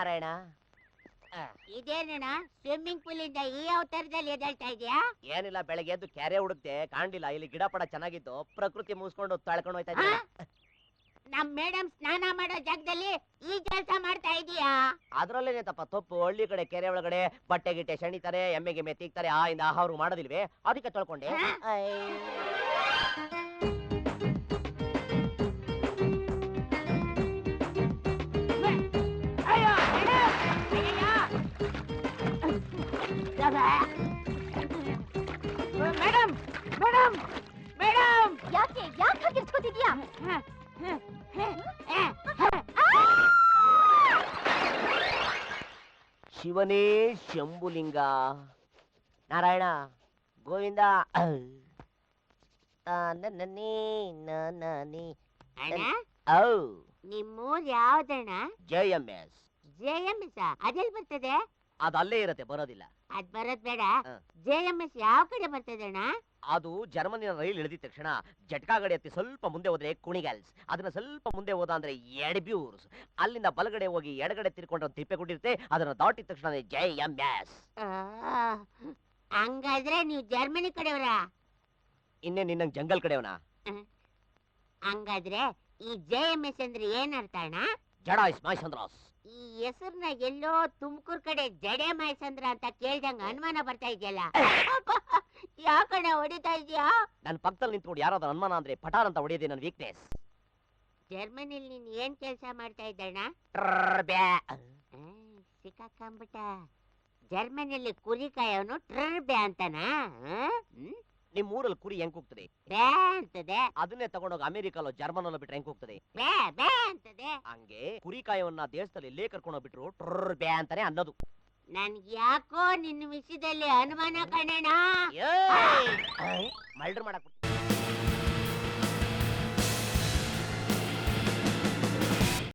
Narayana ಇದೇನಣ್ಣ swimming pool ಇಂದ ಈ ಅವತಾರದಲ್ಲಿ ಎದ್ದೇಳ್ತಾ ಇದೆಯಾ? ಏನಿಲ್ಲ, ಬೆಳಗ್ಗೆ ಎದ್ದು ಕೆರೆ ಹುಡುಕ್ತೆ ಕಾಣ್ಲಿಲ್ಲ. ಇಲ್ಲಿ ಗಿಡ ಪಡ ಚೆನ್ನಾಗಿತ್ತು, ಪ್ರಕೃತಿ ಮುಗಿಸ್ಕೊಂಡು ತಳ್ಕೊಂಡು ಹೋಯ್ತಾ ಇದ್ದೆ. ನಮ್ ಮೇಡಮ್ ಸ್ನಾನ ಮಾಡೋ ಜಾಗದಲ್ಲಿ ಈ ಕೆಲಸ ಮಾಡ್ತಾ ಇದೀಯಾ? ಅದ್ರಲ್ಲೇನೆ ತಪ್ಪು. ಹಳ್ಳಿ ಕಡೆ ಕೆರೆ ಒಳಗಡೆ ಬಟ್ಟೆ ಗಿಟ್ಟೆ ಶಣಿತಾರೆ, ಎಮ್ಮೆಗೆ ಮೆತ್ತಿಕ್ತಾರೆ, ಆ ಇಂದ ಅವ್ರು ಮಾಡೋದಿಲ್ವೇ, ಅದಕ್ಕೆ ತೊಳ್ಕೊಂಡೆ. ಮೇಡಮ್ ಮೇಡಮ್ ಮೇಡಮ್, ಯಾಕೆ ಹಾಗಿರ್ಸ್ಕೊತಿದ್ಯಾ? ಶಿವನೇ ಶಂಭುಲಿಂಗ, ನಾರಾಯಣ ಗೋವಿಂದ. ನಿಮ್ಮೂರ್ ಯಾವ್ದಣ್ಣ? JMS. JMS ಅದೆಲ್ ಬರ್ತದೆ? ಅದು ಅಲ್ಲೇ ಇರತ್ತೆ, ಬರೋದಿಲ್ಲ. ಅದ್ ಬರೋದ್ ಬೇಡ. JMS ಯಾವ ಕಡೆ ಬರ್ತದೆ ಅಣ್ಣ? ಅದು ಜರ್ಮನಿನ ರೈಲ್ ಇಳಿದಿದ ತಕ್ಷಣ ಜಟ್ಕಾ ಗಡಿ ಹತ್ತಿ ಸ್ವಲ್ಪ ಮುಂದೆ ಹೋದ್ರೆ ಕುಣಿಗಲ್ಸ್, ಅದನ್ನ ಸ್ವಲ್ಪ ಮುಂದೆ ಹೋದ ಅಂದ್ರೆ ಎಡ್ಬ್ಯೂರ್ಸ್, ಅಲ್ಲಿಂದ ಬಲಗಡೆ ಹೋಗಿ ಎಡಗಡೆ ತಿರ್ಕೊಂಡ್ರೆ ತಿಪ್ಪೆಗುಂಡಿ, ಅದನ್ನ ದಾಟಿದ ತಕ್ಷಣ JMS. ಹಂಗಾದ್ರೆ ನೀವು ಜರ್ಮನಿ ಕಡೆಯವರ? ಇನ್ನೇ ನಿನ್ನಂಗ್ ಜಂಗಲ್ ಕಡೆಯವನ? ಹಂಗಾದ್ರೆ ಈ JMS ಅಂದ್ರೆ ಏನರ್ಥ ಅಣ್ಣ? ಜಡ ಮಾಯ್ಸಂದ್ರಾಸ್. ಈ ಹೆಸರ್ನ ಎಲ್ಲೋ ತುಮಕೂರ್ ಕಡೆ ಜಡೆ ಮಾಯ್ಸಂದ್ರ ಅಂತ ಕೇಳ್ದಂಗ ಅನುಮಾನ ಬರ್ತಾ ಇದೆಯಲ್ಲ, ಯಾಕಣ್ಣ ಹೊಡಿತಾ ಇದೀಯಾ? ನನ್ ಪಕ್ಕದಲ್ಲಿ ನಿಂತ್ಕೊಂಡು ಯಾರಾದ್ರೂ ಅನುಮಾನ ಅಂದ್ರೆ ಪಟಾರ್ ಅಂತ ಹೊಡೆಯೋದೇ ನನ್ನ ವೀಕ್ನೆಸ್. ಜರ್ಮನಿಲಿ ನೀನ್ ಏನ್ ಕೆಲಸ ಮಾಡ್ತಾ ಇದ್ದಣ್ಣ? ಸಿಕ್ಕಾಕೊಂಬಿಟ್ಟ. ಜರ್ಮನಿಯಲ್ಲಿ ಕುರಿ ಕಾಯೋನು ಟ್ರರ್ಬೆ ಅಂತನಾ? ನಿಮ್ ಊರಲ್ಲಿ ಕುರಿ ಹೆಂಗ್ ಕೂಗ್ತದೆ? ಬೇ ಅಂತದೆ. ಅದನ್ನೇ ತಗೊಂಡೋಗಿ ಅಮೆರಿಕಲ್ಲೋ ಜರ್ಮನಲ್ಲೋ ಬಿಟ್ರೆ ಹೆಂಗ್ ಕೂಗ್ತದೆ? ಬೇ ಬೇ ಅಂತದೆ. ಹಂಗೆ ಕುರಿ ಕಾಯವನ್ನ ದೇಶದಲ್ಲಿ ಇಲ್ಲೇ ಕರ್ಕೊಂಡೋಗ್ಬಿಟ್ರು ಟ್ರರ್ ಬ್ಯಾ ಅಂತಾನೆ ಅನ್ನೋದು. ನನ್ಗೆ ಯಾಕೋ ನಿನ್ನ ವಿಷಯದಲ್ಲಿ ಅನುಮಾನ ಕಣಣ್ಣ. ಮಲ್ಡರ್ ಮಾಡಕ್